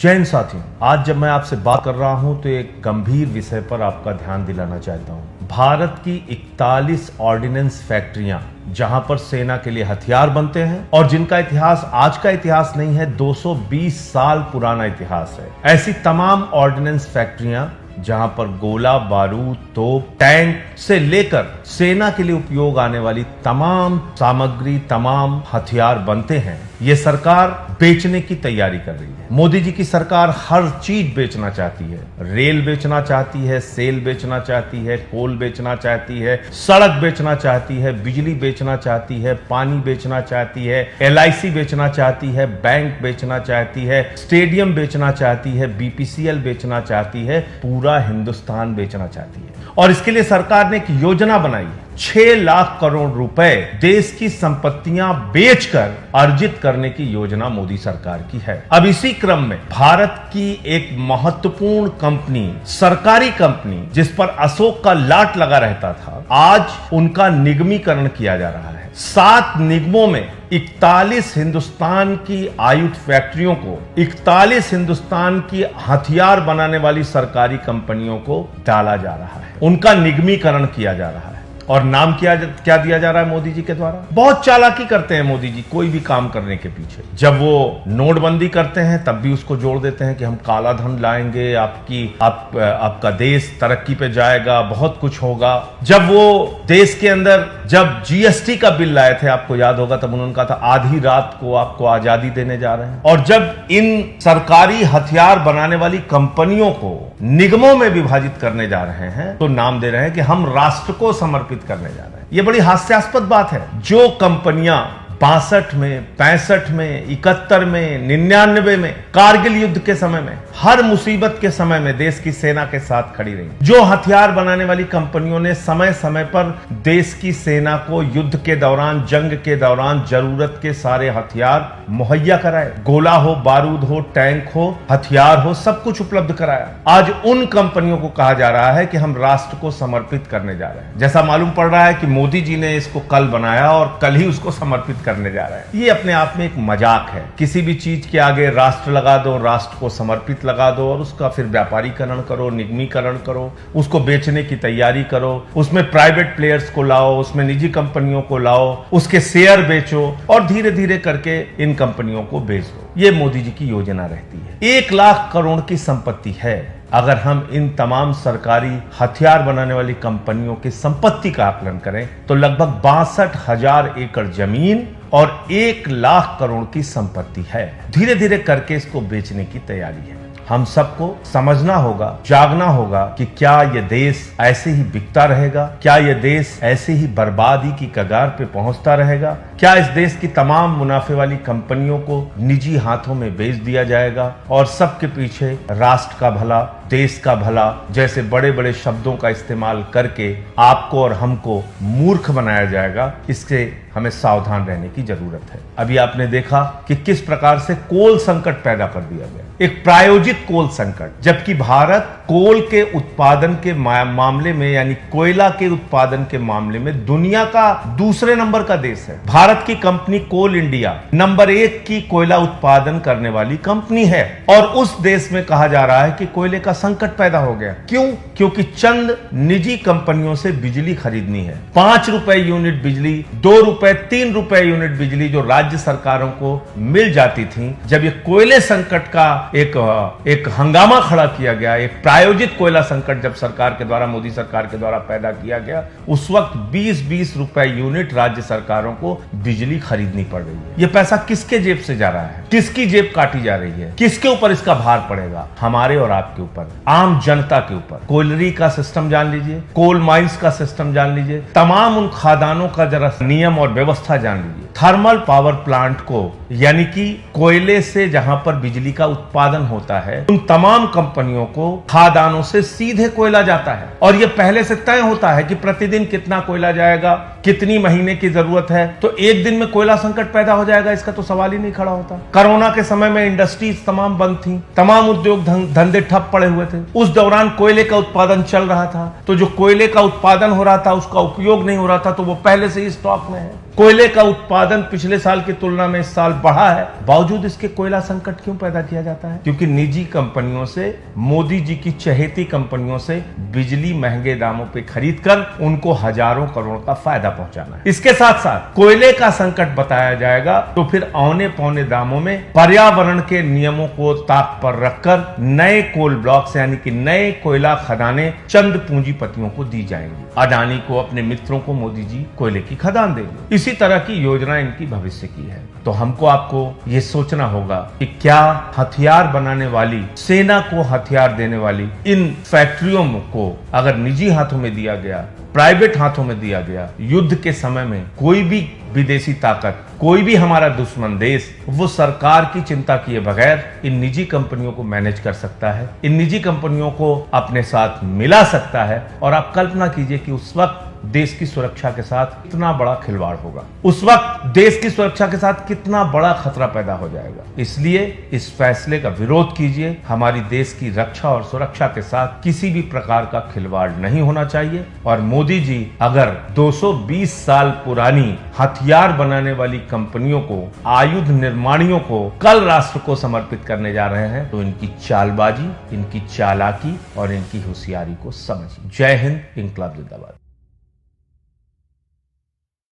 जय हिंद साथियों, आज जब मैं आपसे बात कर रहा हूं तो एक गंभीर विषय पर आपका ध्यान दिलाना चाहता हूं। भारत की 41 ऑर्डिनेंस फैक्ट्रियां जहां पर सेना के लिए हथियार बनते हैं और जिनका इतिहास आज का इतिहास नहीं है, 220 साल पुराना इतिहास है। ऐसी तमाम ऑर्डिनेंस फैक्ट्रियां जहां पर गोला बारूद, तोप, टैंक से लेकर सेना के लिए उपयोग आने वाली तमाम सामग्री, तमाम हथियार बनते हैं, ये सरकार बेचने की तैयारी कर रही है। मोदी जी की सरकार हर चीज बेचना चाहती है। रेल बेचना चाहती है, सेल बेचना चाहती है, कोल बेचना चाहती है, सड़क बेचना चाहती है, बिजली बेचना चाहती है, पानी बेचना चाहती है, LIC बेचना चाहती है, बैंक बेचना चाहती है, स्टेडियम बेचना चाहती है, BPCL बेचना चाहती है, पूरा हिंदुस्तान बेचना चाहती है। और इसके लिए सरकार ने एक योजना बनाई है। 6 लाख करोड़ रुपए देश की संपत्तियां बेचकर अर्जित करने की योजना मोदी सरकार की है। अब इसी क्रम में भारत की एक महत्वपूर्ण कंपनी, सरकारी कंपनी, जिस पर अशोक का लाट लगा रहता था, आज उनका निगमीकरण किया जा रहा है। 7 निगमों में 41 हिंदुस्तान की आयुध फैक्ट्रियों को, 41 हिंदुस्तान की हथियार बनाने वाली सरकारी कंपनियों को डाला जा रहा है, उनका निगमीकरण किया जा रहा है। और नाम क्या दिया जा रहा है मोदी जी के द्वारा? बहुत चालाकी करते हैं मोदी जी कोई भी काम करने के पीछे। जब वो नोटबंदी करते हैं तब भी उसको जोड़ देते हैं कि हम काला धन लाएंगे, आपका देश तरक्की पे जाएगा, बहुत कुछ होगा। जब वो देश के अंदर जब GST का बिल लाए थे, आपको याद होगा, तब उन्होंने कहा था आधी रात को आपको आजादी देने जा रहे हैं। और जब इन सरकारी हथियार बनाने वाली कंपनियों को निगमों में विभाजित करने जा रहे हैं तो नाम दे रहे हैं कि हम राष्ट्र को समर्पित करने जा रहे हैं। यह बड़ी हास्यास्पद बात है। जो कंपनियां 62 में, 65 में, 71 में, 99 में, कारगिल युद्ध के समय में, हर मुसीबत के समय में देश की सेना के साथ खड़ी रही, जो हथियार बनाने वाली कंपनियों ने समय समय पर देश की सेना को युद्ध के दौरान, जंग के दौरान जरूरत के सारे हथियार मुहैया कराए, गोला हो, बारूद हो, टैंक हो, हथियार हो, सब कुछ उपलब्ध कराया। आज उन कंपनियों को कहा जा रहा है कि हम राष्ट्र को समर्पित करने जा रहे हैं। जैसा मालूम पड़ रहा है कि मोदी जी ने इसको कल बनाया और कल ही उसको समर्पित करने जा रहे हैं। ये अपने आप में एक मजाक है। किसी भी चीज के आगे राष्ट्र लगा दो, राष्ट्र को समर्पित लगा दो और उसका फिर व्यापारीकरण करो, निगमीकरण करो, उसको बेचने की तैयारी करो, उसमें प्राइवेट प्लेयर्स को लाओ, उसमें निजी कंपनियों को लाओ, उसके शेयर बेचो और धीरे धीरे करके इन कंपनियों को बेच दो। ये मोदी जी की योजना रहती है। 1 लाख करोड़ की संपत्ति है। अगर हम इन तमाम सरकारी हथियार बनाने वाली कंपनियों की संपत्ति का आकलन करें तो लगभग 62,000 एकड़ जमीन और 1 लाख करोड़ की संपत्ति है। धीरे धीरे करके इसको बेचने की तैयारी है। हम सबको समझना होगा, जागना होगा कि क्या यह देश ऐसे ही बिकता रहेगा? क्या यह देश ऐसे ही बर्बादी की कगार पे पहुंचता रहेगा? क्या इस देश की तमाम मुनाफे वाली कंपनियों को निजी हाथों में बेच दिया जाएगा और सबके पीछे राष्ट्र का भला, देश का भला जैसे बड़े बड़े शब्दों का इस्तेमाल करके आपको और हमको मूर्ख बनाया जाएगा? इससे हमें सावधान रहने की जरूरत है। अभी आपने देखा कि किस प्रकार से कोल संकट पैदा कर दिया गया, एक प्रायोजित कोल संकट, जबकि भारत कोल के उत्पादन के मामले में, यानी कोयला के उत्पादन के मामले में दुनिया का दूसरे नंबर का देश है। भारत की कंपनी कोल इंडिया नंबर 1 की कोयला उत्पादन करने वाली कंपनी है और उस देश में कहा जा रहा है कि कोयले का संकट पैदा हो गया। क्यों? क्योंकि चंद निजी कंपनियों से बिजली खरीदनी है। 5 रुपए यूनिट बिजली, 2 रुपए, 3 रुपए यूनिट बिजली जो राज्य सरकारों को मिल जाती थी, जब ये कोयले संकट का एक हंगामा खड़ा किया गया, एक प्रायोजित कोयला संकट जब सरकार के द्वारा, मोदी सरकार के द्वारा पैदा किया गया, उस वक्त 20-20 रुपए यूनिट राज्य सरकारों को बिजली खरीदनी पड़ रही है। ये पैसा किसके जेब से जा रहा है? किसकी जेब काटी जा रही है? किसके ऊपर इसका भार पड़ेगा? हमारे और आपके ऊपर, आम जनता के ऊपर। कोयलरी का सिस्टम जान लीजिए, कोल माइंस का सिस्टम जान लीजिए, तमाम उन खादानों का जरा नियम और व्यवस्था जान लीजिए। थर्मल पावर प्लांट को, यानी कि कोयले से जहां पर बिजली का उत्पादन होता है, उन तमाम कंपनियों को खादानों से सीधे कोयला जाता है और यह पहले से तय होता है कि प्रतिदिन कितना कोयला जाएगा, कितनी महीने की जरूरत है। तो एक दिन में कोयला संकट पैदा हो जाएगा, इसका तो सवाल ही नहीं खड़ा होता। कोरोना के समय में इंडस्ट्रीज तमाम बंद थी, तमाम उद्योग धंधे ठप पड़े हुए थे। उस दौरान कोयले का उत्पादन चल रहा था, तो जो कोयले का उत्पादन हो रहा था उसका उपयोग नहीं हो रहा था, तो वो पहले से ही स्टॉक में है। कोयले का उत्पादन पिछले साल की तुलना में इस साल बढ़ा है, बावजूद इसके कोयला संकट क्यों पैदा किया जाता है? क्योंकि निजी कंपनियों से, मोदी जी की चहेती कंपनियों से बिजली महंगे दामों पे खरीद कर उनको हजारों करोड़ का फायदा पहुंचाना है। इसके साथ साथ कोयले का संकट बताया जाएगा तो फिर औने पौने दामों में पर्यावरण के नियमों को ताक पर रखकर नए कोल ब्लॉक्स यानी कि नए कोयला खदानें चंद पूंजीपतियों को दी जाएंगी। अडानी को, अपने मित्रों को मोदी जी कोयले की खदान देंगे। इसी तरह की योजना इनकी भविष्य की है। तो हमको आपको ये सोचना होगा कि क्या हथियार बनाने वाली, सेना को हथियार देने वाली इन फैक्ट्रियों को अगर निजी हाथों में दिया गया, प्राइवेट हाथों में दिया गया, युद्ध के समय में कोई भी विदेशी ताकत, कोई भी हमारा दुश्मन देश, वो सरकार की चिंता किए बगैर इन निजी कंपनियों को मैनेज कर सकता है, इन निजी कंपनियों को अपने साथ मिला सकता है। और आप कल्पना कीजिए कि उस वक्त देश की सुरक्षा के साथ कितना बड़ा खिलवाड़ होगा, उस वक्त देश की सुरक्षा के साथ कितना बड़ा खतरा पैदा हो जाएगा। इसलिए इस फैसले का विरोध कीजिए। हमारी देश की रक्षा और सुरक्षा के साथ किसी भी प्रकार का खिलवाड़ नहीं होना चाहिए। और मोदी जी अगर 220 साल पुरानी हथियार बनाने वाली कंपनियों को, आयुध निर्माणियों को कल राष्ट्र को समर्पित करने जा रहे हैं, तो इनकी चालबाजी, इनकी चालाकी और इनकी होशियारी को समझिए। जय हिंद, इंकलाब जिंदाबाद।